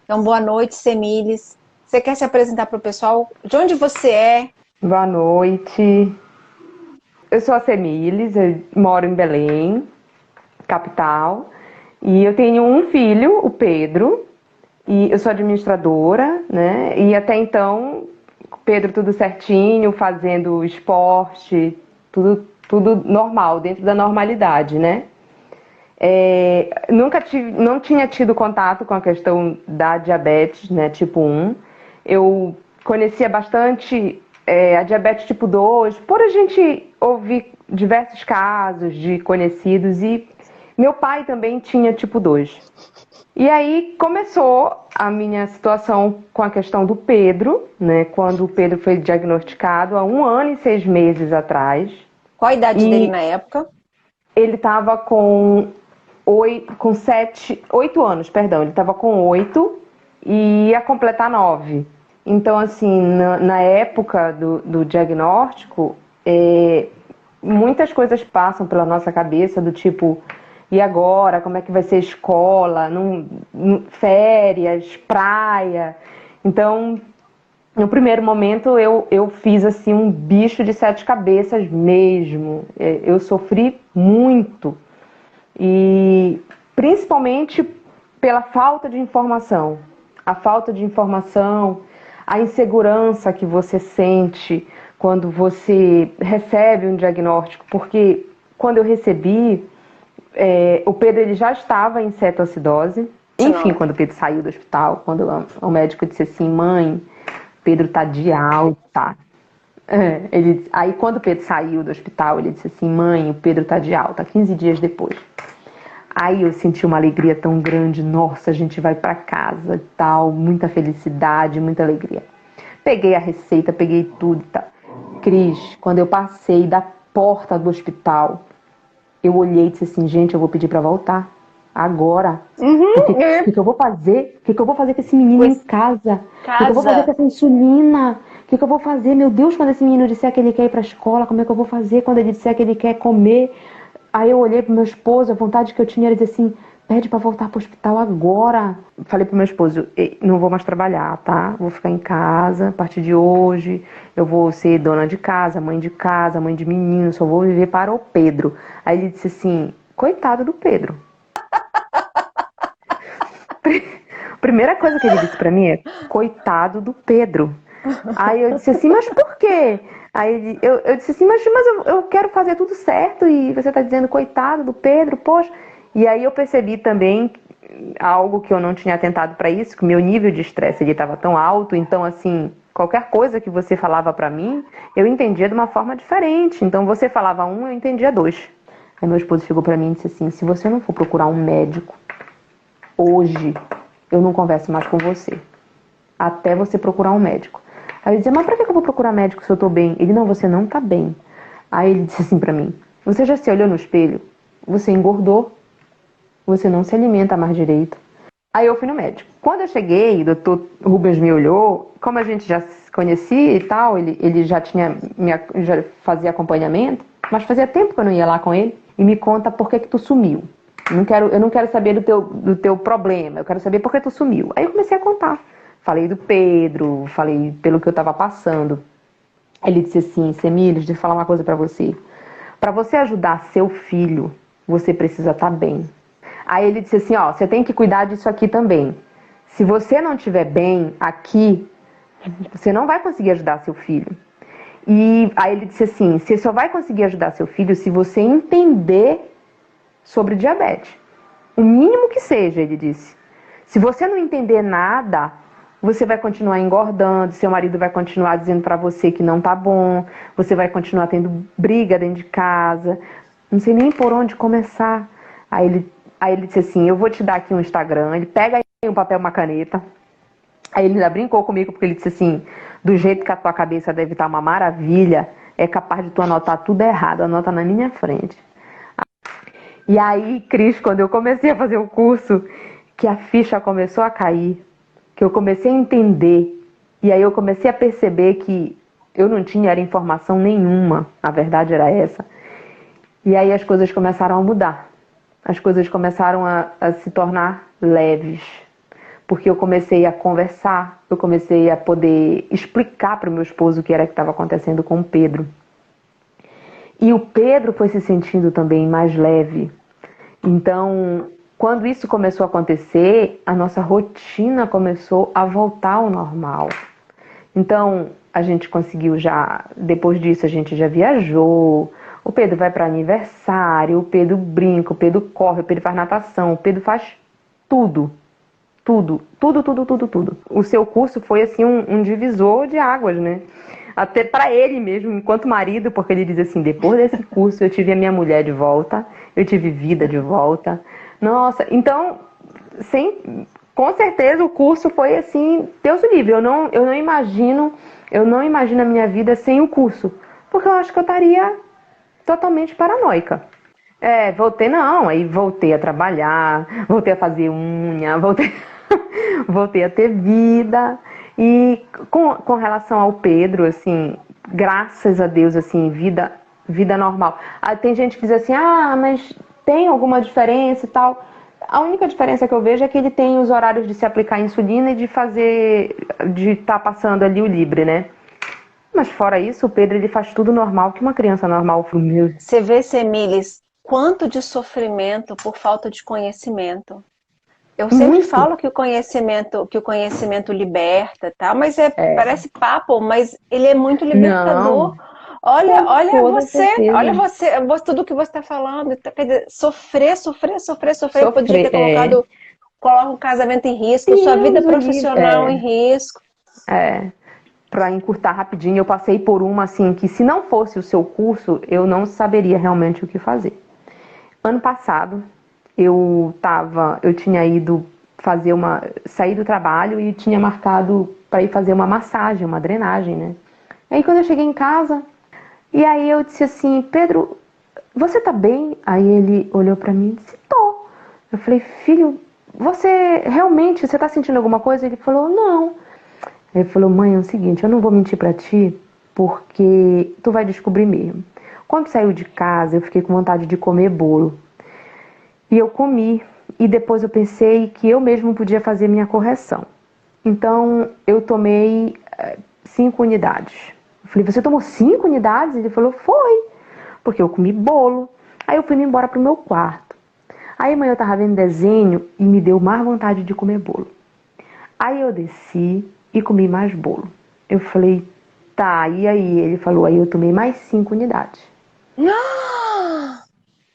Então, boa noite, Semílis. Você quer se apresentar para o pessoal? De onde você é? Boa noite. Eu sou a Semílis, eu moro em Belém, capital, e eu tenho um filho, o Pedro, e eu sou administradora, né? E até então, Pedro tudo certinho, fazendo esporte, tudo normal, dentro da normalidade, né? Não tinha tido contato com a questão da diabetes, né, tipo 1. Eu conhecia bastante a diabetes tipo 2, por a gente ouvir diversos casos de conhecidos, e meu pai também tinha tipo 2. E aí começou a minha situação com a questão do Pedro, né, quando o Pedro foi diagnosticado há 1 ano e 6 meses atrás. Qual a idade dele E na época? ele estava com 8 anos, perdão. Ele estava com 8 e ia completar 9. Então, assim, na época do diagnóstico, muitas coisas passam pela nossa cabeça, do tipo, e agora? Como é que vai ser escola? Férias, praia? Então, no primeiro momento, eu fiz assim um bicho de 7 cabeças mesmo. Eu sofri muito. E principalmente pela falta de informação. A falta de informação, a insegurança que você sente quando você recebe um diagnóstico. Porque quando eu recebi, o Pedro ele já estava em cetoacidose. Enfim, Não. quando o Pedro saiu do hospital, quando o médico disse assim, mãe, Pedro tá de alta. Aí quando o Pedro saiu do hospital, ele disse assim, mãe, o Pedro tá de alta, 15 dias depois. Aí eu senti uma alegria tão grande, nossa, a gente vai para casa e tal, muita felicidade, muita alegria. Peguei a receita, peguei tudo e tal. Cris, quando eu passei da porta do hospital, eu olhei e disse assim, gente, eu vou pedir para voltar. Agora. Porque o Uhum. que, que eu vou fazer? O que, que eu vou fazer com esse menino em Pois, casa? O que, que eu vou fazer com casa. essa insulina? O que, que eu vou fazer? Meu Deus, quando esse menino disser que ele quer ir para a escola, como é que eu vou fazer? Quando ele disser que ele quer comer? Aí eu olhei pro meu esposo, a vontade que eu tinha era dizer assim, pede para voltar pro hospital agora. Falei pro meu esposo, não vou mais trabalhar, tá? Vou ficar em casa, a partir de hoje, eu vou ser dona de casa, mãe de menino, só vou viver para o Pedro. Aí ele disse assim, coitado do Pedro. A primeira coisa que ele disse para mim é, coitado do Pedro. Aí eu disse assim, mas por quê? Eu disse assim, mas eu quero fazer tudo certo e você está dizendo coitado do Pedro, poxa. E aí eu percebi também algo que eu não tinha atentado para isso, que o meu nível de estresse ele estava tão alto, então assim, qualquer coisa que você falava para mim, eu entendia de uma forma diferente. Então você falava um, eu entendia dois. Aí meu esposo chegou para mim e disse assim, se você não for procurar um médico hoje, eu não converso mais com você. Até você procurar um médico. Aí eu dizia, mas pra que eu vou procurar médico se eu tô bem? Ele, não, você não tá bem. Aí ele disse assim pra mim, você já se olhou no espelho? Você engordou, você não se alimenta mais direito. Aí eu fui no médico. Quando eu cheguei, o doutor Rubens me olhou, como a gente já se conhecia e tal, ele já já fazia acompanhamento, mas fazia tempo que eu não ia lá com ele, e me conta por que tu sumiu. Eu não quero saber do teu problema, eu quero saber por que tu sumiu. Aí eu comecei a contar. Falei do Pedro, falei pelo que eu estava passando. Aí ele disse assim, Semílis, deixa eu falar uma coisa para você. Para você ajudar seu filho, você precisa estar bem. Aí ele disse assim, ó, você tem que cuidar disso aqui também. Se você não estiver bem aqui, você não vai conseguir ajudar seu filho. E aí ele disse assim, você só vai conseguir ajudar seu filho se você entender sobre diabetes. O mínimo que seja, ele disse. Se você não entender nada, você vai continuar engordando, seu marido vai continuar dizendo pra você que não tá bom, você vai continuar tendo briga dentro de casa, não sei nem por onde começar. Aí ele disse assim, eu vou te dar aqui um Instagram, ele pega aí um papel, uma caneta. Aí ele ainda brincou comigo porque ele disse assim, do jeito que a tua cabeça deve estar uma maravilha, é capaz de tu anotar tudo errado, anota na minha frente. E aí, Cris, quando eu comecei a fazer o curso, que a ficha começou a cair, que eu comecei a entender, e aí eu comecei a perceber que eu não tinha era informação nenhuma, a verdade era essa. E aí as coisas começaram a mudar. As coisas começaram a se tornar leves. porque eu comecei a conversar, eu comecei a poder explicar para o meu esposo o que era que estava acontecendo com o Pedro. E o Pedro foi se sentindo também mais leve. Então, quando isso começou a acontecer, a nossa rotina começou a voltar ao normal. Então, a gente conseguiu já, depois disso a gente já viajou, o Pedro vai para aniversário, o Pedro brinca, o Pedro corre, o Pedro faz natação, o Pedro faz tudo. Tudo, tudo, tudo, tudo, tudo. O seu curso foi assim um divisor de águas, né? Até para ele mesmo, enquanto marido, porque ele diz assim, depois desse curso eu tive a minha mulher de volta, eu tive vida de volta. Nossa, então, com certeza o curso foi assim, Deus o livre. Eu não imagino a minha vida sem o curso, porque eu acho que eu estaria totalmente paranoica. Aí voltei a trabalhar, voltei a fazer unha, voltei a ter vida. E com relação ao Pedro, assim, graças a Deus, assim, vida normal. Tem gente que diz assim, mas tem alguma diferença e tal. A única diferença que eu vejo é que ele tem os horários de se aplicar insulina e de estar passando ali o Libre, né? Mas fora isso, o Pedro, ele faz tudo normal que uma criança normal pro meu. Você vê, Semilis, quanto de sofrimento por falta de conhecimento. Eu sempre Muito. falo que o conhecimento liberta, tá? Mas parece papo, mas ele é muito libertador. Não, Olha, com toda certeza. tudo que você está falando. Quer dizer, sofrer, podia ter Sofrer, coloca o casamento em risco, sua vida Deus o livre. profissional em risco. Para encurtar rapidinho, eu passei por uma assim que se não fosse o seu curso, eu não saberia realmente o que fazer. Ano passado, eu tinha ido sair do trabalho e tinha marcado para ir fazer uma massagem, uma drenagem, né? Aí quando eu cheguei em casa, e aí eu disse assim, Pedro, você tá bem? Aí ele olhou para mim e disse, tô. Eu falei, filho, você tá sentindo alguma coisa? Ele falou, não. Aí ele falou, mãe, é o seguinte, eu não vou mentir pra ti, porque tu vai descobrir mesmo. Quando saiu de casa, eu fiquei com vontade de comer bolo. E eu comi, e depois eu pensei que eu mesmo podia fazer minha correção. Então, eu tomei 5 unidades. Eu falei, você tomou 5 unidades? Ele falou, foi, porque eu comi bolo. Aí eu fui embora pro meu quarto. Aí amanhã eu tava vendo desenho e me deu mais vontade de comer bolo. Aí eu desci e comi mais bolo. Eu falei, tá, e aí? Ele falou, aí eu tomei mais 5 unidades.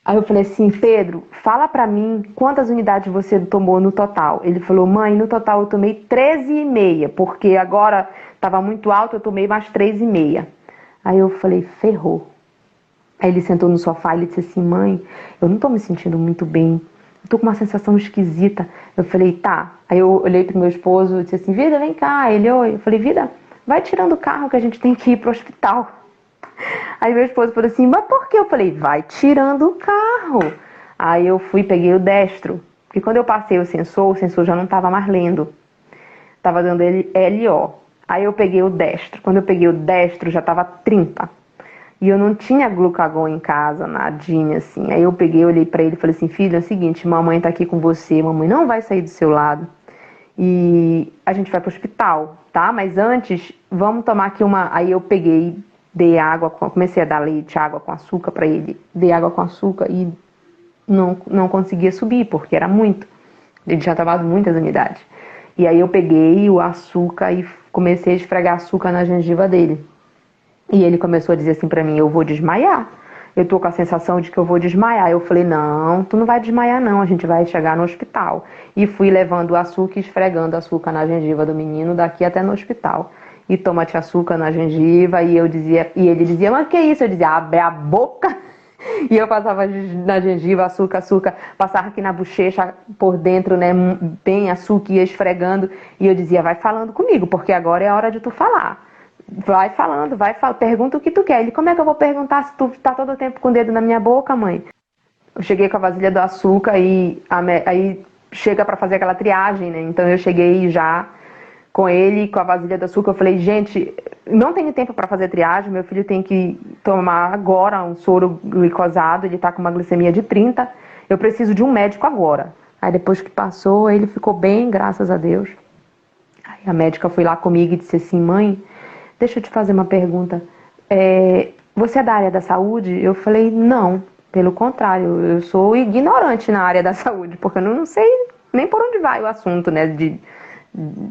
Aí eu falei assim, Pedro, fala pra mim quantas unidades você tomou no total. Ele falou, mãe, no total eu tomei 13,5, porque agora tava muito alto, eu tomei mais 3,5. Aí eu falei, ferrou. Aí ele sentou no sofá e ele disse assim, mãe, eu não tô me sentindo muito bem. Eu tô com uma sensação esquisita. Eu falei, tá. Aí eu olhei pro meu esposo e disse assim, Vida, vem cá. Ele, oi. Eu falei, Vida, vai tirando o carro que a gente tem que ir pro hospital. Aí meu esposo falou assim, mas por que? Eu falei, vai tirando o carro. Aí eu fui, peguei o destro. Porque quando eu passei o sensor já não tava mais lendo. Tava dando LO. Aí eu peguei o destro. Quando eu peguei o destro, já tava 30. E eu não tinha glucagon em casa, nadinha, assim. Aí eu peguei, olhei pra ele e falei assim, filho, é o seguinte, mamãe tá aqui com você, mamãe não vai sair do seu lado. E a gente vai pro hospital, tá? Mas antes, vamos tomar aqui uma... Aí eu peguei, dei água, comecei a dar leite, água com açúcar pra ele. Dei água com açúcar e não conseguia subir, porque era muito. Ele já tava muitas unidades. E aí eu peguei o açúcar e comecei a esfregar açúcar na gengiva dele. E ele começou a dizer assim pra mim, eu vou desmaiar. Eu tô com a sensação de que eu vou desmaiar. Eu falei, não, tu não vai desmaiar não, a gente vai chegar no hospital. E fui levando o açúcar e esfregando açúcar na gengiva do menino daqui até no hospital. E toma-te açúcar na gengiva, e ele dizia, mas que isso? Eu dizia, abre a boca. E eu passava na gengiva, açúcar, passava aqui na bochecha por dentro, né, bem açúcar, ia esfregando. E eu dizia, vai falando comigo, porque agora é a hora de tu falar. Vai falando, pergunta o que tu quer. Ele, como é que eu vou perguntar se tu tá todo o tempo com o dedo na minha boca, mãe? Eu cheguei com a vasilha do açúcar e aí chega pra fazer aquela triagem, né? Então eu cheguei já com ele, com a vasilha do açúcar. Eu falei, gente, não tenho tempo pra fazer triagem, meu filho tem que tomar agora um soro glicosado, ele tá com uma glicemia de 30. Eu preciso de um médico agora. Aí depois que passou, ele ficou bem, graças a Deus. Aí a médica foi lá comigo e disse assim, mãe, deixa eu te fazer uma pergunta. Você é da área da saúde? Eu falei, não, pelo contrário, eu sou ignorante na área da saúde, porque eu não sei nem por onde vai o assunto, né?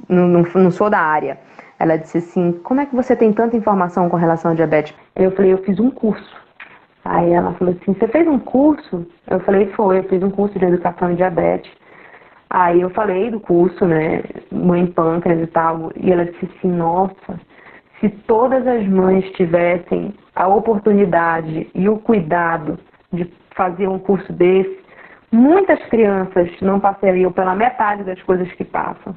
Não sou da área. Ela disse assim, como é que você tem tanta informação com relação ao diabetes? Eu falei, eu fiz um curso. Aí ela falou assim, você fez um curso? Eu falei, eu fiz um curso de educação em diabetes. Aí eu falei do curso, né, mãe pâncreas e tal, e ela disse assim, nossa, se todas as mães tivessem a oportunidade e o cuidado de fazer um curso desse, muitas crianças não passariam pela metade das coisas que passam.